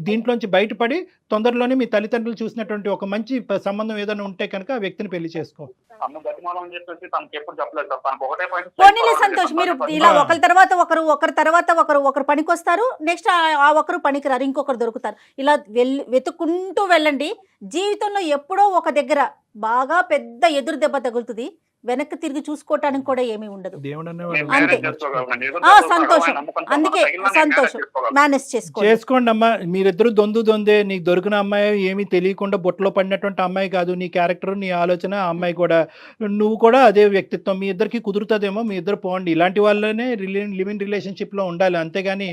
దీంట్లోంచి బయటపడి తొందరలోనే మీ తల్లిదండ్రులు చూసినటువంటి ఒక మంచి సంబంధం ఏదైనా ఉంటే కనుక ఆ వ్యక్తిని పెళ్లి చేసుకో.
అమ్మ బతిమాలని చెప్పేసి తనకి ఎప్పుడు చెప్పలేదు సార్. తనకు ఒకటే
పోనీలే సంతోష్, మీరు ఇలా ఒకరి తర్వాత ఒకరు పనికొస్తారు, నెక్స్ట్ ఆ ఒకరు పనికిరారు, ఇంకొకరు దొరుకుతారు. ఇలా వెతుక్కుంటూ వెళ్ళండి. జీవితంలో ఎప్పుడో ఒక దగ్గర బాగా పెద్ద ఎదురు దెబ్బ తగులుతుంది, వెనక్కి తిరిగి చూసుకోవటానికి కూడా ఏమీ ఉండదు. అంతే. సంతోషం, అందుకే సంతోషం మేనేజ్
చేసుకోండి అమ్మా. మీరిద్దరు దొందే. నీకు దొరికిన అమ్మాయి ఏమీ తెలియకుండా బుట్టలో పడినటువంటి అమ్మాయి కాదు. నీ క్యారెక్టర్, నీ ఆలోచన, ఆ అమ్మాయి కూడా, నువ్వు కూడా అదే వ్యక్తిత్వం. మీ ఇద్దరికి కుదురుతుందేమో, మీ ఇద్దరు పోండి. ఇలాంటి వాళ్ళనే లివింగ్ రిలేషన్షిప్లో ఉండాలి, అంతేగాని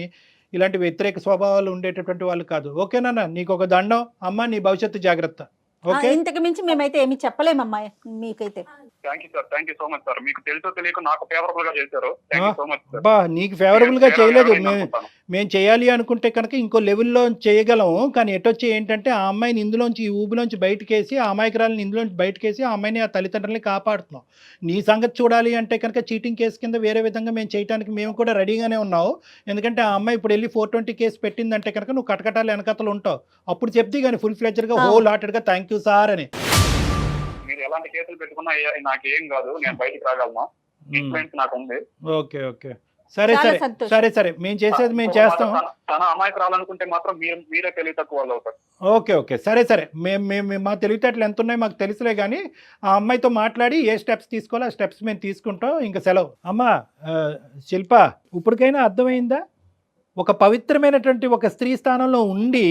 ఇలాంటి వ్యతిరేక స్వభావాలు ఉండేటటువంటి వాళ్ళు కాదు. ఓకేనా? నీకు ఒక దండం అమ్మ, నీ భవిష్యత్తు జాగ్రత్త.
ఇంతకు మించి మేమైతే ఏమి చెప్పలేమమ్మా మీకైతే.
Thank you sir, thank you so much sir. మీకు తెలుసో తెలియక నాకు ఫేవరబుల్ గా చేశారు. Thank you so much sir.
బా, నీకు ఫేవరబుల్ గా చేయలేదు. మేము చేయాలి అనుకుంటే కనుక ఇంకో లెవెల్లో చేయగలము. కానీ ఎటొచ్చి ఏంటంటే ఆ అమ్మాయిని ఇందులోంచి, ఈ ఊబిలోంచి బయటకేసి, ఆ అమాయకురాలని ఇందులోంచి బయటకేసి ఆ అమ్మాయిని, ఆ తల్లిదండ్రులని కాపాడుతున్నాం. నీ సంగతి చూడాలి అంటే కనుక చీటింగ్ కేసు కింద వేరే విధంగా మేము చేయడానికి మేము కూడా రెడీగానే ఉన్నావు. ఎందుకంటే ఆ అమ్మాయి ఇప్పుడు వెళ్ళి 420 కేసు పెట్టిందంటే కనుక నువ్వు కటకటాలు వెనకతలు ఉంటావు. అప్పుడు చెప్తే కానీ ఫుల్ ఫ్లెడ్జ్డ్గా హోల్ హార్టెడ్గా థ్యాంక్ యూ సార్ అని.
మీరు ఎలాంటి కేసులు పెట్టుకున్నా నాకు ఏం కాదు, నేను బయటకు రాగలను. ఇన్ఫ్లుయెన్స్ నాకు ఉంది.
ఓకే ఓకే, సరే సరే సరే సరే, మేము చేసేది మేము చేస్తాం.
తన అమ్మాయికి రావాలనుకుంటే మాత్రం మీరే తెలివి తక్కువ వాళ్ళు అవుతారు.
ఓకే ఓకే, సరే సరే, మేము మా తెలివితేటలు ఎంత ఉన్నాయో మాకు తెలుసులే. కానీ ఆ అమ్మాయితో మాట్లాడి ఏ స్టెప్స్ తీసుకోవాలో ఆ స్టెప్స్ మేము తీసుకుంటాం. ఇంకా సెలవు. అమ్మా శిల్ప, ఇప్పటికైనా అర్థమైందా? ఒక పవిత్రమైనటువంటి ఒక స్త్రీ స్థానంలో ఉండి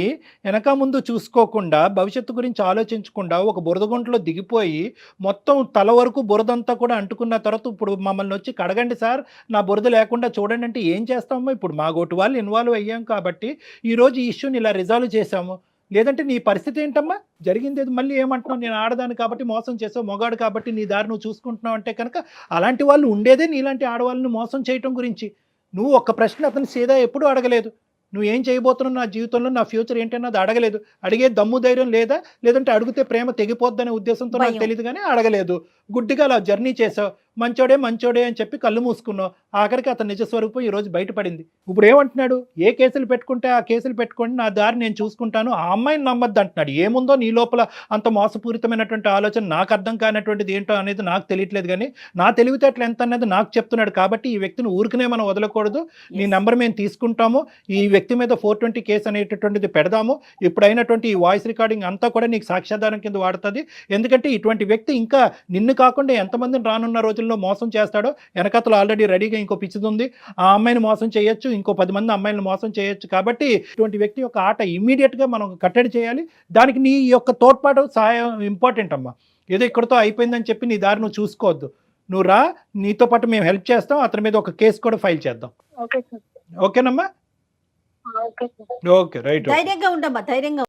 వెనక ముందు చూసుకోకుండా, భవిష్యత్తు గురించి ఆలోచించకుండా ఒక బురదగుంటలో దిగిపోయి మొత్తం తల వరకు బురదంతా కూడా అంటుకున్న తర్వాత ఇప్పుడు మమ్మల్ని వచ్చి కడగండి సార్, నా బురద లేకుండా చూడండి అంటే ఏం చేస్తామో? ఇప్పుడు మా గోటు వాళ్ళు ఇన్వాల్వ్ అయ్యాం కాబట్టి ఈరోజు ఈ ఇష్యూని ఇలా రిజాల్వ్ చేశాము. లేదంటే నీ పరిస్థితి ఏంటమ్మా? జరిగింది మళ్ళీ ఏమంటున్నావు? నేను ఆడదాను కాబట్టి మోసం చేసావు, మొగాడు కాబట్టి నీ దారి నువ్వు చూసుకుంటున్నావు అంటే కనుక అలాంటి వాళ్ళు ఉండేదే నీలాంటి ఆడవాళ్ళని మోసం చేయటం గురించి. నువ్వు ఒక్క ప్రశ్న అతను సీదా ఎప్పుడూ అడగలేదు. నువ్వు ఏం చేయబోతున్నావు, నా జీవితంలో నా ఫ్యూచర్ ఏంటన్నది అడగలేదు. అడిగే దమ్ము ధైర్యం లేదా? లేదంటే అడిగితే ప్రేమ తెగిపోద్దనే ఉద్దేశంతో నాకు తెలియదు కానీ అడగలేదు. గుడ్డిగా అలా జర్నీ చేసావు. మంచోడే అని చెప్పి కళ్ళు మూసుకున్నావు. ఆఖరికి అతని నిజస్వరూపం ఈరోజు బయటపడింది. ఇప్పుడు ఏమంటున్నాడు? ఏ కేసులు పెట్టుకుంటే ఆ కేసులు పెట్టుకోండి, నా దారి నేను చూసుకుంటాను, ఆ అమ్మాయిని నమ్మద్దు అంటున్నాడు. ఏముందో నీ లోపల అంత మోసపూరితమైనటువంటి ఆలోచన, నాకు అర్థం కానటువంటిది ఏంటో అనేది నాకు తెలియట్లేదు. కానీ నా తెలివితేటలు ఎంత అన్నది నాకు చెప్తున్నాడు. కాబట్టి ఈ వ్యక్తిని ఊరికనే మనం వదలకూడదు. నీ నెంబర్ మేము తీసుకుంటాము. ఈ వ్యక్తి మీద 420 కేసు అనేటటువంటిది పెడదాము. ఇప్పుడైనటువంటి ఈ వాయిస్ రికార్డింగ్ అంతా కూడా నీకు సాక్ష్యాధారం కింద వాడుతుంది. ఎందుకంటే ఇటువంటి వ్యక్తి ఇంకా నిన్ను కాకుండా ఎంతమందిని రానున్న రోజుల్లో మోసం చేస్తాడో వెనకతలు ఆల్రెడీ రెడీగా ఇంకో పిచ్చిది ఉంది. ఆ అమ్మాయిని మోసం చేయొచ్చు, ఇంకో 10 మంది అమ్మాయిలను మోసం చేయొచ్చు. కాబట్టి ఇటువంటి వ్యక్తి యొక్క ఆట ఇమ్మీడియట్గా మనం కట్టడి చేయాలి. దానికి నీ యొక్క తోడ్పాటు, సహాయం ఇంపార్టెంట్ అమ్మా. ఏదో ఇక్కడతో అయిపోయిందని చెప్పి నీ దారి నువ్వు చూసుకోవద్దు. నువ్వు రా, నీతో పాటు మేము హెల్ప్ చేస్తాం. అతని మీద ఒక కేసు కూడా ఫైల్ చేద్దాం. ఓకేనమ్మా? Okay right.
ధైర్యంగా ఉండమ్మా, ధైర్యంగా.